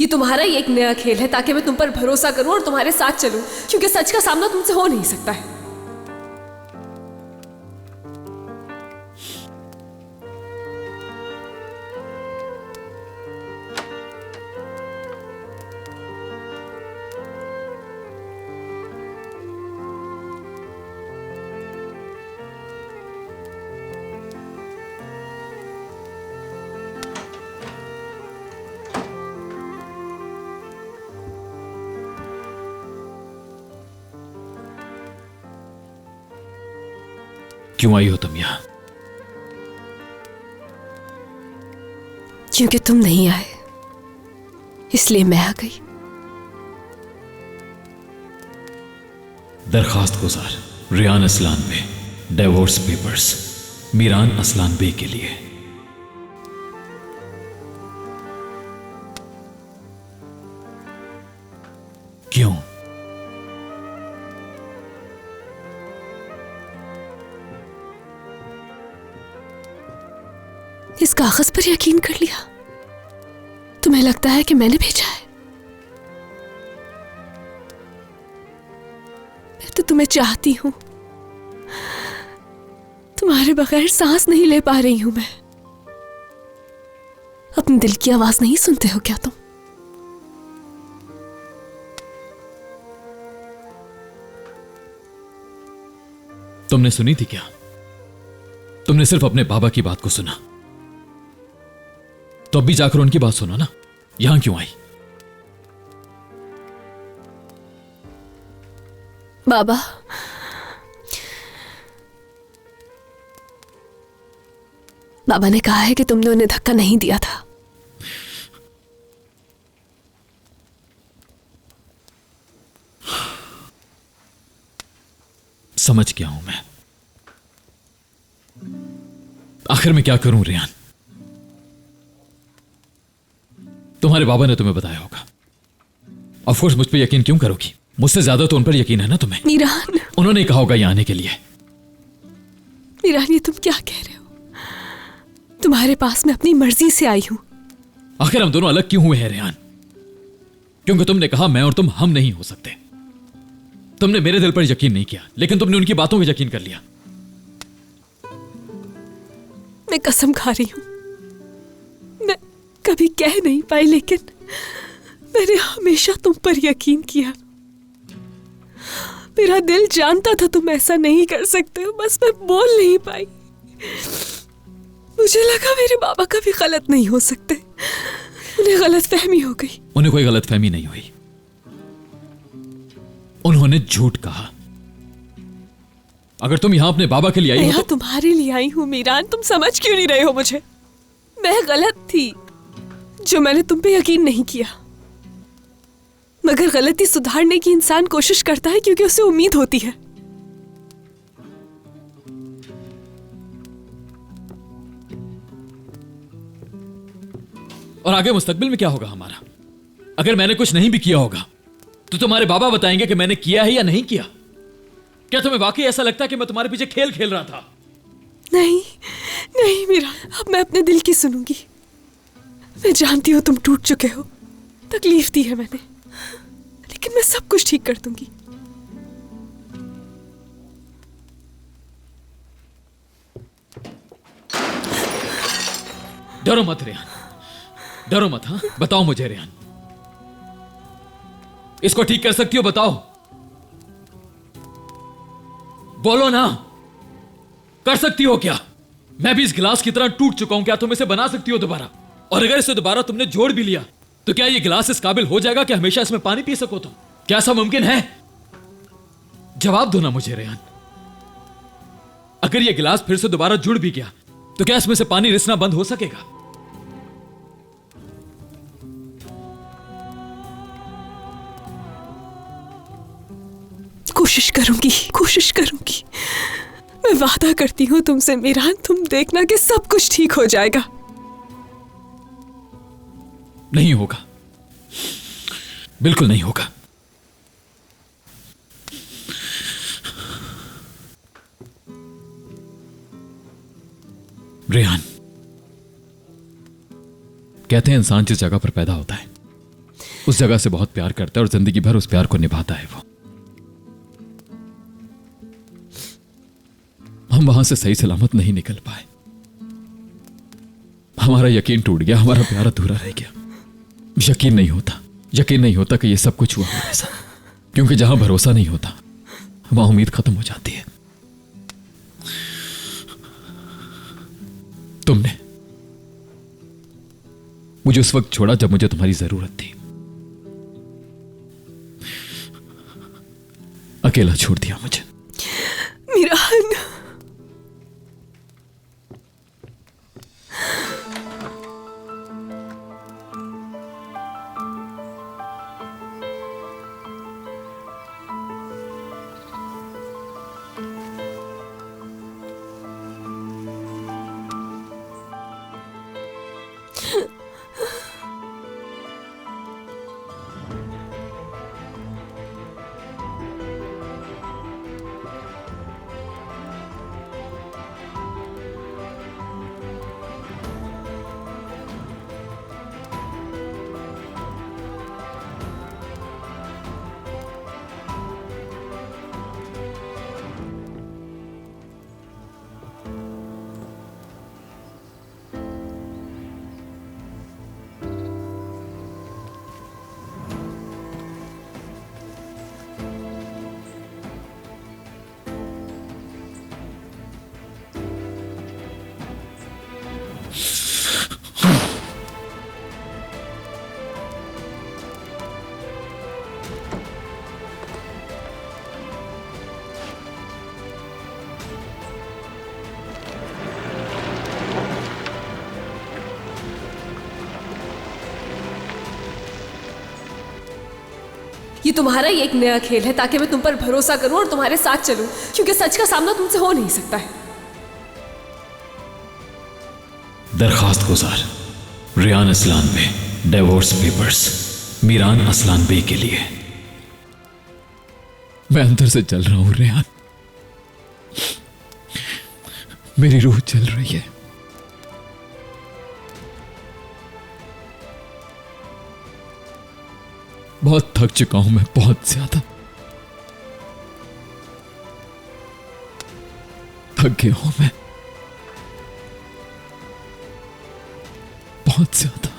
ये तुम्हारा ही एक नया खेल है ताकि मैं तुम पर भरोसा करूं और तुम्हारे साथ चलूं, क्योंकि सच का सामना तुमसे हो नहीं सकता है। क्यों आई हो तुम यहां? क्योंकि तुम नहीं आए, इसलिए मैं आ गई। दरखास्त गुजार रियान असलान बे, डिवोर्स पेपर्स मीरान असलान बे के लिए। क्यों? इस कागज पर यकीन कर लिया? तुम्हें लगता है कि मैंने भेजा है? मैं तो तुम्हें चाहती हूं, तुम्हारे बगैर सांस नहीं ले पा रही हूं मैं। अपने दिल की आवाज नहीं सुनते हो क्या तुम? तुमने सुनी थी क्या? तुमने सिर्फ अपने बाबा की बात को सुना, तो अब भी जाकर उनकी बात सुनो ना। यहां क्यों आई? बाबा, बाबा ने कहा है कि तुमने उन्हें धक्का नहीं दिया था। समझ गया हूं मैं। आखिर मैं क्या करूं रियान? तुम्हारे बाबा ने तुम्हें बताया होगा। ऑफ कोर्स मुझ पर यकीन क्यों करोगी? मुझसे ज्यादा तो उन पर यकीन है ना तुम्हें। मीरान, उन्होंने कहा होगा यहाँ आने के लिए। मीरान, ये तुम क्या कह रहे हो? तुम्हारे पास मैं अपनी मर्जी से आई हूं। आखिर हम दोनों अलग क्यों हुए हैं रियान? क्योंकि तुमने कहा मैं और तुम हम नहीं हो सकते। तुमने मेरे दिल पर यकीन नहीं किया, लेकिन तुमने उनकी बातों पर यकीन कर लिया। मैं कसम खा रही हूं, मैं कभी कह नहीं पाई, लेकिन मैंने हमेशा तुम पर यकीन किया। मेरा दिल जानता था तुम ऐसा नहीं कर सकते हो, बस मैं बोल नहीं पाई। मुझे लगा मेरे बाबा कभी गलत नहीं हो सकते, उन्हें गलत फहमी हो गई। उन्हें कोई गलत फहमी नहीं हुई, उन्होंने झूठ कहा। अगर तुम यहां अपने बाबा के लिए आई हो यहाँ तो... तुम्हारे लिए आई हूँ मीरान, तुम समझ क्यों नहीं रहे हो मुझे? मैं गलत थी जो मैंने तुम पे यकीन नहीं किया, मगर गलती सुधारने की इंसान कोशिश करता है क्योंकि उसे उम्मीद होती है। और आगे मुस्तकबिल में क्या होगा हमारा? अगर मैंने कुछ नहीं भी किया होगा तो तुम्हारे बाबा बताएंगे कि मैंने किया है या नहीं किया। क्या तुम्हें वाकई ऐसा लगता है कि मैं तुम्हारे पीछे खेल खेल रहा था? नहीं नहीं मीरा, अब मैं अपने दिल की सुनूंगी। मैं जानती हूँ तुम टूट चुके हो, तकलीफ दी है मैंने, लेकिन मैं सब कुछ ठीक कर दूंगी। डरो मत रियान, डरो मत। हाँ बताओ मुझे रियान, इसको ठीक कर सकती हो? बताओ, बोलो ना, कर सकती हो क्या? मैं भी इस गिलास की तरह टूट चुका हूं, क्या तुम इसे बना सकती हो दोबारा? और अगर इसे दोबारा तुमने जोड़ भी लिया तो क्या ये गिलास इस काबिल हो जाएगा कि हमेशा इसमें पानी पी सको तुम? क्या ऐसा मुमकिन है? जवाब दो ना मुझे रियान। अगर ये गिलास फिर से दोबारा जुड़ भी गया तो क्या इसमें से पानी रिसना बंद हो सकेगा? कोशिश करूंगी, कोशिश करूंगी। मैं वादा करती हूँ तुमसे मीरान, तुम देखना कि सब कुछ ठीक हो जाएगा। नहीं होगा, बिल्कुल नहीं होगा। रेहान, कहते हैं इंसान जिस जगह पर पैदा होता है उस जगह से बहुत प्यार करता है और जिंदगी भर उस प्यार को निभाता है वो। हम वहां से सही सलामत नहीं निकल पाए। हमारा यकीन टूट गया, हमारा प्यार अधूरा रह गया। यकीन नहीं होता कि ये सब कुछ हुआ हमारे साथ, क्योंकि जहां भरोसा नहीं होता वहां उम्मीद खत्म हो जाती है। तुमने मुझे उस वक्त छोड़ा जब मुझे तुम्हारी जरूरत थी, अकेला छोड़ दिया मुझे। मीरान, ये तुम्हारा ही एक नया खेल है ताकि मैं तुम पर भरोसा करूं और तुम्हारे साथ चलूं, क्योंकि सच का सामना तुमसे हो नहीं सकता है। दरखास्त गुजार रियान असलान बे, डिवोर्स पेपर्स मीरान असलान बे के लिए। मैं अंदर से चल रहा हूं रियान, मेरी रूह चल रही है। बहुत थक चुका हूं मैं, बहुत ज्यादा थक गया हूं मैं, बहुत ज्यादा।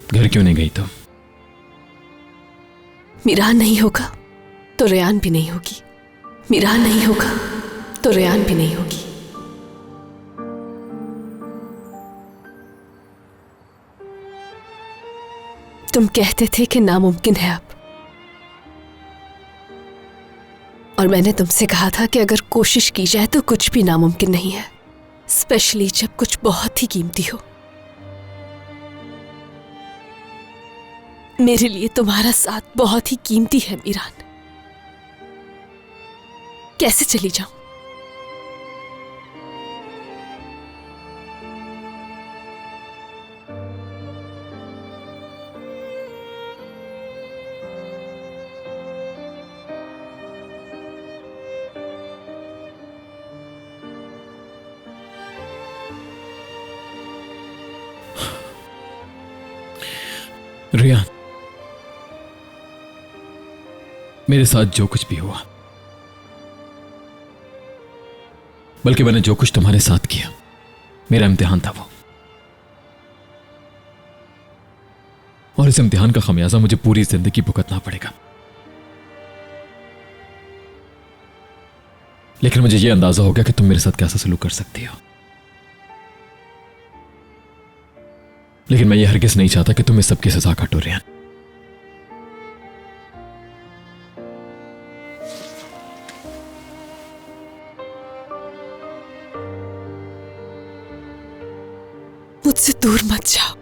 घर क्यों नहीं गई तुम? मीरान नहीं होगा तो रेयान भी नहीं होगी, मीरान नहीं होगा तो रेयान भी नहीं होगी। तुम कहते थे कि नामुमकिन है अब, और मैंने तुमसे कहा था कि अगर कोशिश की जाए तो कुछ भी नामुमकिन नहीं है, स्पेशली जब कुछ बहुत ही कीमती हो। मेरे लिए तुम्हारा साथ बहुत ही कीमती है मीरान। कैसे चली जाऊं? रियान, मेरे साथ जो कुछ भी हुआ, बल्कि मैंने जो कुछ तुम्हारे साथ किया, मेरा इम्तिहान था वो। और इस इम्तिहान का खमियाजा मुझे पूरी जिंदगी भुगतना पड़ेगा। लेकिन मुझे यह अंदाजा हो गया कि तुम मेरे साथ कैसा सलूक कर सकती हो। लेकिन मैं ये हरगिज नहीं चाहता कि तुम इस सब की सजा काटो रियान। मुझसे दूर मत जाओ।